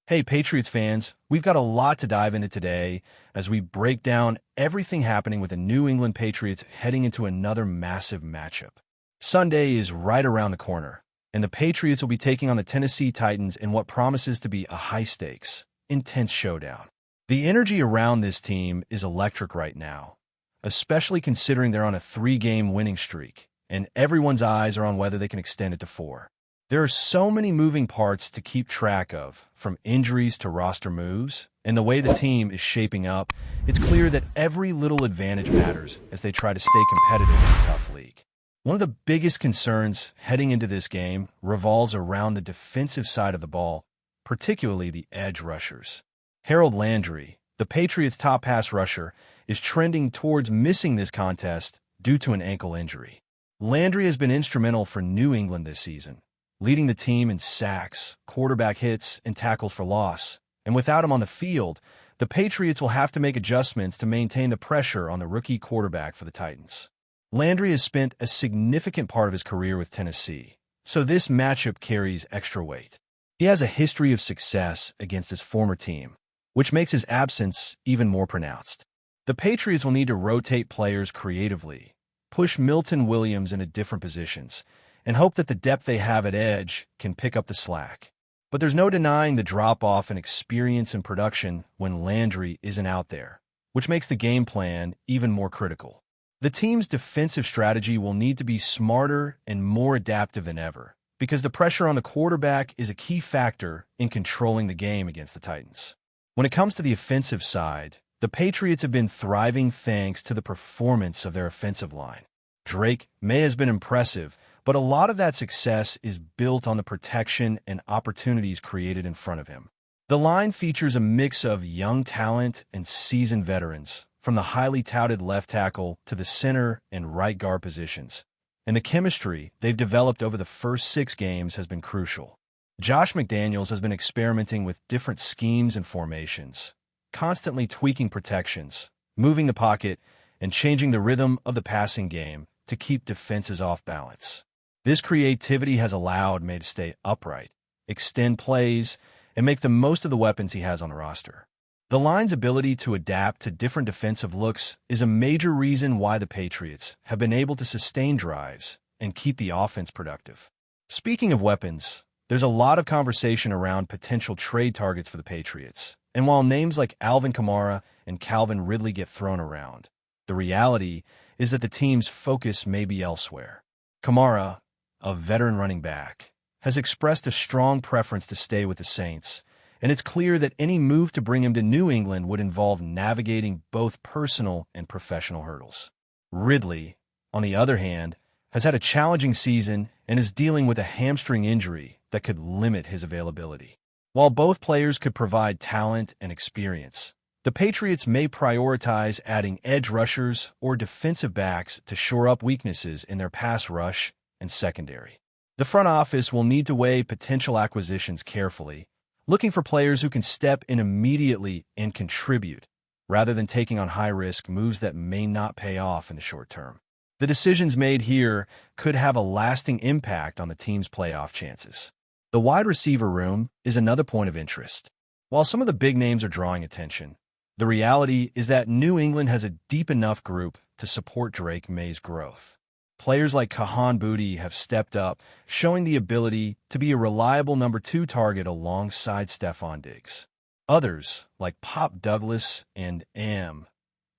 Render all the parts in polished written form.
Hey, Patriots fans, we've got a lot to dive into today as we break down everything happening with the New England Patriots heading into another massive matchup. Sunday is right around the corner, and the Patriots will be taking on the Tennessee Titans in what promises to be a high-stakes, intense showdown. The energy around this team is electric right now, especially considering they're on a 3-game winning streak, and everyone's eyes are on whether they can extend it to 4. There are so many moving parts to keep track of, from injuries to roster moves, and the way the team is shaping up, it's clear that every little advantage matters as they try to stay competitive in a tough league. One of the biggest concerns heading into this game revolves around the defensive side of the ball, particularly the edge rushers. Harold Landry, the Patriots' top pass rusher, is trending towards missing this contest due to an ankle injury. Landry has been instrumental for New England this season, leading the team in sacks, quarterback hits, and tackles for loss. And without him on the field, the Patriots will have to make adjustments to maintain the pressure on the rookie quarterback for the Titans. Landry has spent a significant part of his career with Tennessee, so this matchup carries extra weight. He has a history of success against his former team, which makes his absence even more pronounced. The Patriots will need to rotate players creatively, push Milton Williams into different positions, and hope that the depth they have at edge can pick up the slack. But there's no denying the drop-off in experience and production when Landry isn't out there, which makes the game plan even more critical. The team's defensive strategy will need to be smarter and more adaptive than ever, because the pressure on the quarterback is a key factor in controlling the game against the Titans. When it comes to the offensive side, the Patriots have been thriving thanks to the performance of their offensive line. Drake may have been impressive, but a lot of that success is built on the protection and opportunities created in front of him. The line features a mix of young talent and seasoned veterans, from the highly touted left tackle to the center and right guard positions. And the chemistry they've developed over the first 6 games has been crucial. Josh McDaniels has been experimenting with different schemes and formations, constantly tweaking protections, moving the pocket, and changing the rhythm of the passing game to keep defenses off balance. This creativity has allowed May to stay upright, extend plays, and make the most of the weapons he has on the roster. The line's ability to adapt to different defensive looks is a major reason why the Patriots have been able to sustain drives and keep the offense productive. Speaking of weapons, there's a lot of conversation around potential trade targets for the Patriots, and while names like Alvin Kamara and Calvin Ridley get thrown around, the reality is that the team's focus may be elsewhere. Kamara, a veteran running back, has expressed a strong preference to stay with the Saints, and it's clear that any move to bring him to New England would involve navigating both personal and professional hurdles. Ridley, on the other hand, has had a challenging season and is dealing with a hamstring injury that could limit his availability. While both players could provide talent and experience, the Patriots may prioritize adding edge rushers or defensive backs to shore up weaknesses in their pass rush and secondary. The front office will need to weigh potential acquisitions carefully, looking for players who can step in immediately and contribute, rather than taking on high-risk moves that may not pay off in the short term. The decisions made here could have a lasting impact on the team's playoff chances. The wide receiver room is another point of interest. While some of the big names are drawing attention, the reality is that New England has a deep enough group to support Drake May's growth. Players like Kahan Booty have stepped up, showing the ability to be a reliable number 2 target alongside Stephon Diggs. Others, like Pop Douglas and M.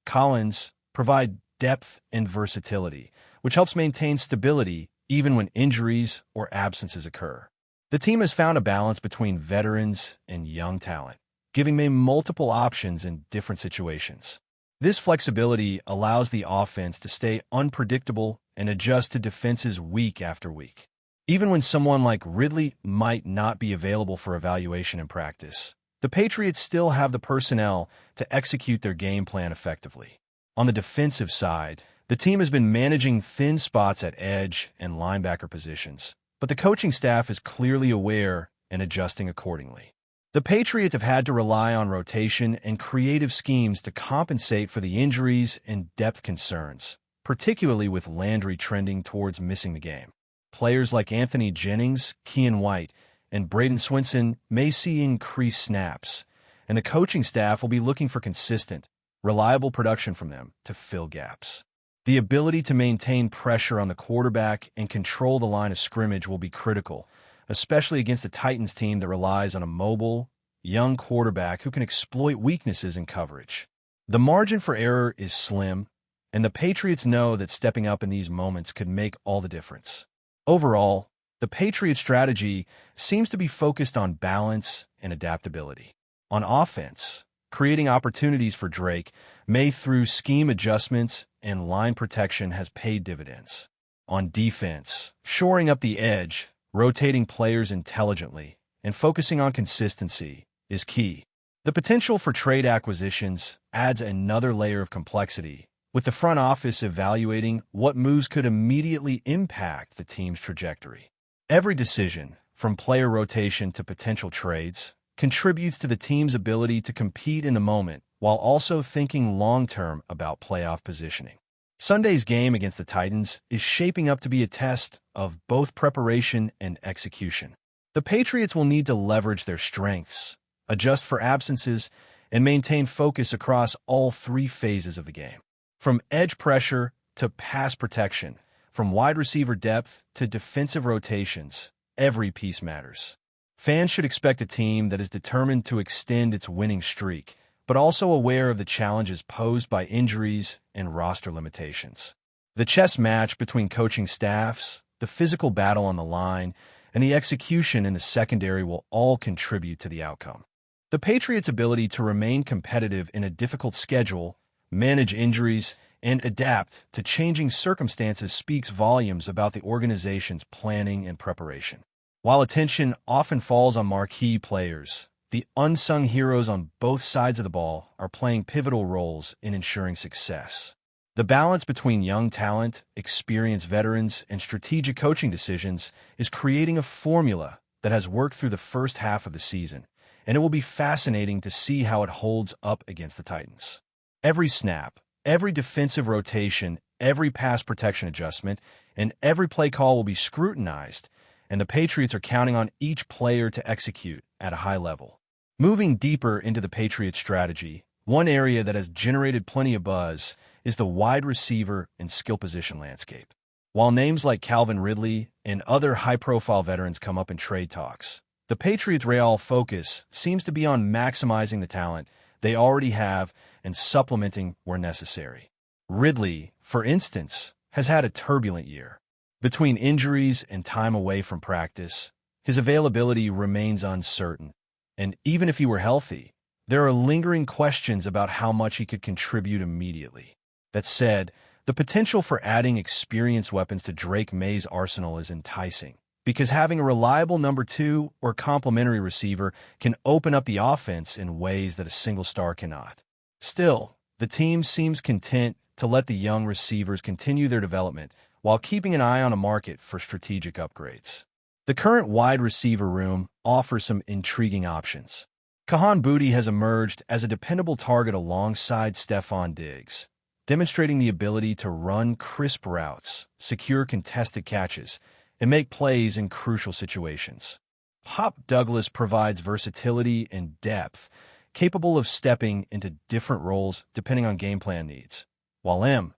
Collins, provide depth and versatility, which helps maintain stability even when injuries or absences occur. The team has found a balance between veterans and young talent, giving May multiple options in different situations. This flexibility allows the offense to stay unpredictable and adjust to defenses week after week. Even when someone like Ridley might not be available for evaluation in practice, the Patriots still have the personnel to execute their game plan effectively. On the defensive side, the team has been managing thin spots at edge and linebacker positions, but the coaching staff is clearly aware and adjusting accordingly. The Patriots have had to rely on rotation and creative schemes to compensate for the injuries and depth concerns, particularly with Landry trending towards missing the game. Players like Anthony Jennings, Keion White, and Braden Swinson may see increased snaps, and the coaching staff will be looking for consistent, reliable production from them to fill gaps. The ability to maintain pressure on the quarterback and control the line of scrimmage will be critical, especially against a Titans team that relies on a mobile, young quarterback who can exploit weaknesses in coverage. The margin for error is slim, and the Patriots know that stepping up in these moments could make all the difference. Overall, the Patriots' strategy seems to be focused on balance and adaptability. On offense, creating opportunities for Drake may through scheme adjustments and line protection has paid dividends. On defense, shoring up the edge, rotating players intelligently, and focusing on consistency is key. The potential for trade acquisitions adds another layer of complexity, with the front office evaluating what moves could immediately impact the team's trajectory. Every decision, from player rotation to potential trades, contributes to the team's ability to compete in the moment while also thinking long-term about playoff positioning. Sunday's game against the Titans is shaping up to be a test of both preparation and execution. The Patriots will need to leverage their strengths, adjust for absences, and maintain focus across all three phases of the game. From edge pressure to pass protection, from wide receiver depth to defensive rotations, every piece matters. Fans should expect a team that is determined to extend its winning streak, but also aware of the challenges posed by injuries and roster limitations. The chess match between coaching staffs, the physical battle on the line, and the execution in the secondary will all contribute to the outcome. The Patriots' ability to remain competitive in a difficult schedule, manage injuries, and adapt to changing circumstances speaks volumes about the organization's planning and preparation. While attention often falls on marquee players, the unsung heroes on both sides of the ball are playing pivotal roles in ensuring success. The balance between young talent, experienced veterans, and strategic coaching decisions is creating a formula that has worked through the first half of the season, and it will be fascinating to see how it holds up against the Titans. Every snap, every defensive rotation, every pass protection adjustment, and every play call will be scrutinized, and the Patriots are counting on each player to execute at a high level. Moving deeper into the Patriots' strategy, one area that has generated plenty of buzz is the wide receiver and skill position landscape. While names like Calvin Ridley and other high-profile veterans come up in trade talks, the Patriots' real focus seems to be on maximizing the talent they already have and supplementing where necessary. Ridley, for instance, has had a turbulent year. Between injuries and time away from practice, his availability remains uncertain, and even if he were healthy, there are lingering questions about how much he could contribute immediately. That said, the potential for adding experienced weapons to Drake May's arsenal is enticing, because having a reliable number 2 or complementary receiver can open up the offense in ways that a single star cannot. Still, the team seems content to let the young receivers continue their development while keeping an eye on a market for strategic upgrades. The current wide receiver room offers some intriguing options. Kahan Booty has emerged as a dependable target alongside Stephon Diggs, demonstrating the ability to run crisp routes, secure contested catches, and make plays in crucial situations. Hop Douglas provides versatility and depth, capable of stepping into different roles depending on game plan needs, while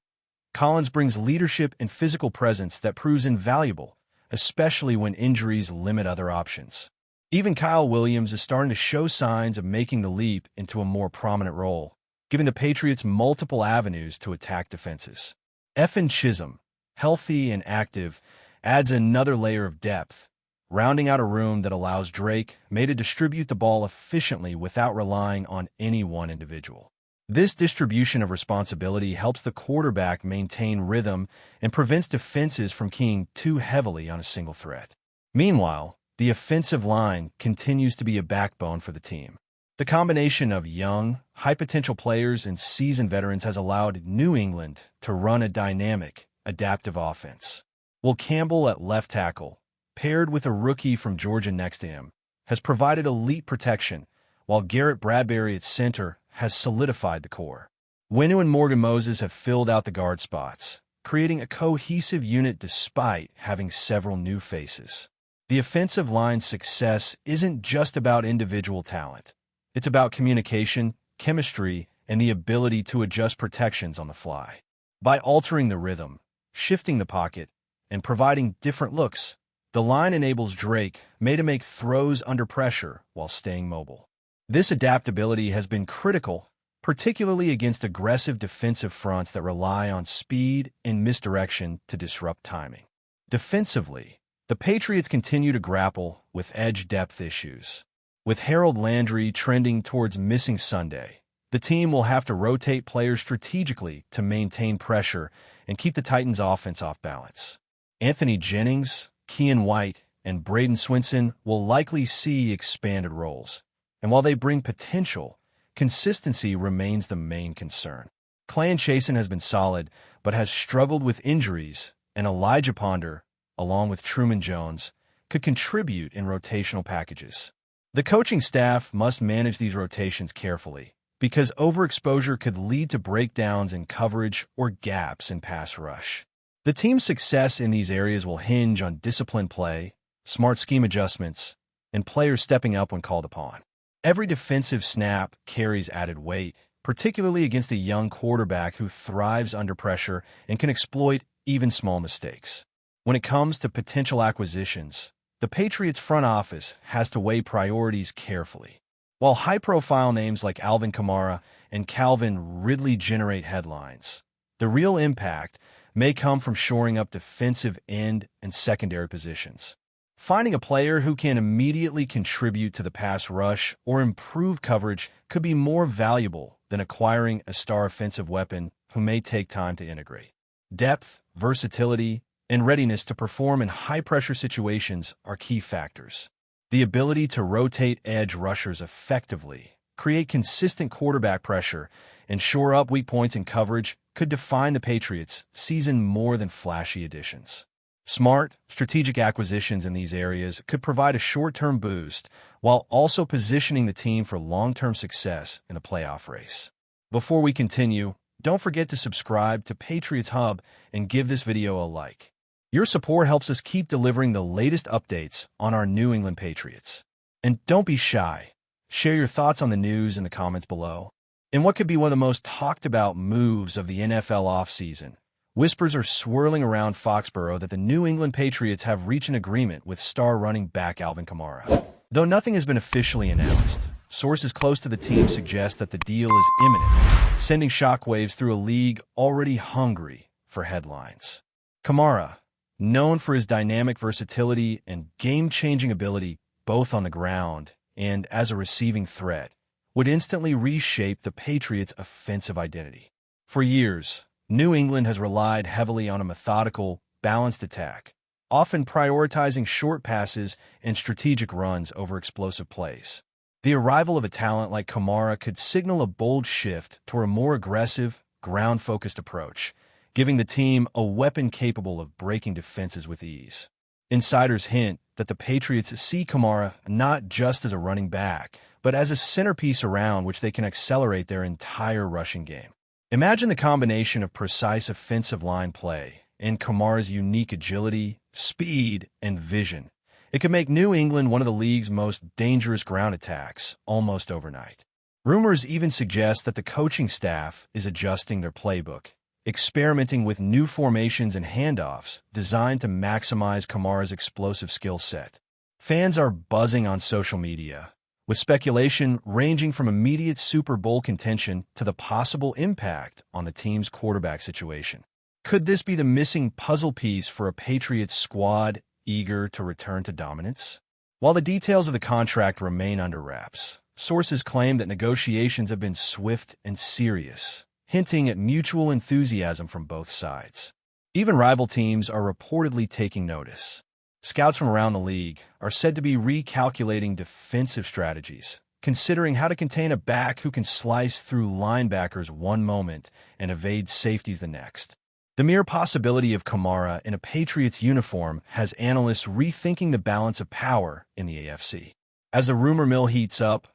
Collins brings leadership and physical presence that proves invaluable, especially when injuries limit other options. Even Kyle Williams is starting to show signs of making the leap into a more prominent role, giving the Patriots multiple avenues to attack defenses. Effin Chisholm, healthy and active, adds another layer of depth, rounding out a room that allows Drake May to distribute the ball efficiently without relying on any one individual. This distribution of responsibility helps the quarterback maintain rhythm and prevents defenses from keying too heavily on a single threat. Meanwhile, the offensive line continues to be a backbone for the team. The combination of young, high-potential players and seasoned veterans has allowed New England to run a dynamic, adaptive offense. Will Campbell at left tackle, paired with a rookie from Georgia next to him, has provided elite protection, while Garrett Bradbury at center has solidified the core. Winu and Morgan Moses have filled out the guard spots, creating a cohesive unit despite having several new faces. The offensive line's success isn't just about individual talent. It's about communication, chemistry, and the ability to adjust protections on the fly. By altering the rhythm, shifting the pocket, and providing different looks, the line enables Drake to make throws under pressure while staying mobile. This adaptability has been critical, particularly against aggressive defensive fronts that rely on speed and misdirection to disrupt timing. Defensively, the Patriots continue to grapple with edge depth issues. With Harold Landry trending towards missing Sunday, the team will have to rotate players strategically to maintain pressure and keep the Titans' offense off balance. Anthony Jennings, Kean White, and Braden Swinson will likely see expanded roles, and while they bring potential, consistency remains the main concern. Clan Chasen has been solid, but has struggled with injuries, and Elijah Ponder, along with Truman Jones, could contribute in rotational packages. The coaching staff must manage these rotations carefully, because overexposure could lead to breakdowns in coverage or gaps in pass rush. The team's success in these areas will hinge on disciplined play, smart scheme adjustments, and players stepping up when called upon. Every defensive snap carries added weight, particularly against a young quarterback who thrives under pressure and can exploit even small mistakes. When it comes to potential acquisitions, the Patriots front office has to weigh priorities carefully. While high-profile names like Alvin Kamara and Calvin Ridley generate headlines, the real impact may come from shoring up defensive end and secondary positions. Finding a player who can immediately contribute to the pass rush or improve coverage could be more valuable than acquiring a star offensive weapon who may take time to integrate. Depth, versatility, and readiness to perform in high-pressure situations are key factors. The ability to rotate edge rushers effectively, create consistent quarterback pressure, and shore up weak points in coverage could define the Patriots' season more than flashy additions. Smart, strategic acquisitions in these areas could provide a short-term boost while also positioning the team for long-term success in the playoff race. Before we continue, don't forget to subscribe to Patriots Hub and give this video a like. Your support helps us keep delivering the latest updates on our New England Patriots. And don't be shy. Share your thoughts on the news in the comments below. In what could be one of the most talked about moves of the NFL offseason, whispers are swirling around Foxborough that the New England Patriots have reached an agreement with star running back Alvin Kamara. Though nothing has been officially announced, sources close to the team suggest that the deal is imminent, sending shockwaves through a league already hungry for headlines. Kamara, known for his dynamic versatility and game-changing ability both on the ground and as a receiving threat, would instantly reshape the Patriots' offensive identity. For years, New England has relied heavily on a methodical, balanced attack, often prioritizing short passes and strategic runs over explosive plays. The arrival of a talent like Kamara could signal a bold shift toward a more aggressive, ground-focused approach, giving the team a weapon capable of breaking defenses with ease. Insiders hint that the Patriots see Kamara not just as a running back, but as a centerpiece around which they can accelerate their entire rushing game. Imagine the combination of precise offensive line play and Kamara's unique agility, speed, and vision. It could make New England one of the league's most dangerous ground attacks almost overnight. Rumors even suggest that the coaching staff is adjusting their playbook, experimenting with new formations and handoffs designed to maximize Kamara's explosive skill set. Fans are buzzing on social media, with speculation ranging from immediate Super Bowl contention to the possible impact on the team's quarterback situation. Could this be the missing puzzle piece for a Patriots squad eager to return to dominance? While the details of the contract remain under wraps, sources claim that negotiations have been swift and serious, hinting at mutual enthusiasm from both sides. Even rival teams are reportedly taking notice. Scouts from around the league are said to be recalculating defensive strategies, considering how to contain a back who can slice through linebackers one moment and evade safeties the next. The mere possibility of Kamara in a Patriots uniform has analysts rethinking the balance of power in the AFC. As the rumor mill heats up,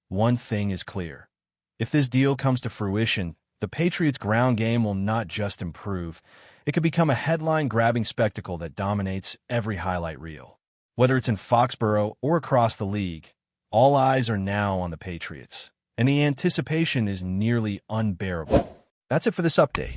one thing is clear. If this deal comes to fruition, the Patriots' ground game will not just improve, it could become a headline-grabbing spectacle that dominates every highlight reel. Whether it's in Foxborough or across the league, all eyes are now on the Patriots, and the anticipation is nearly unbearable. That's it for this update.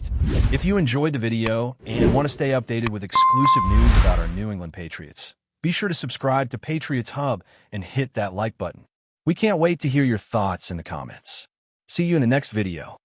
If you enjoyed the video and want to stay updated with exclusive news about our New England Patriots, be sure to subscribe to Patriots Hub and hit that like button. We can't wait to hear your thoughts in the comments. See you in the next video.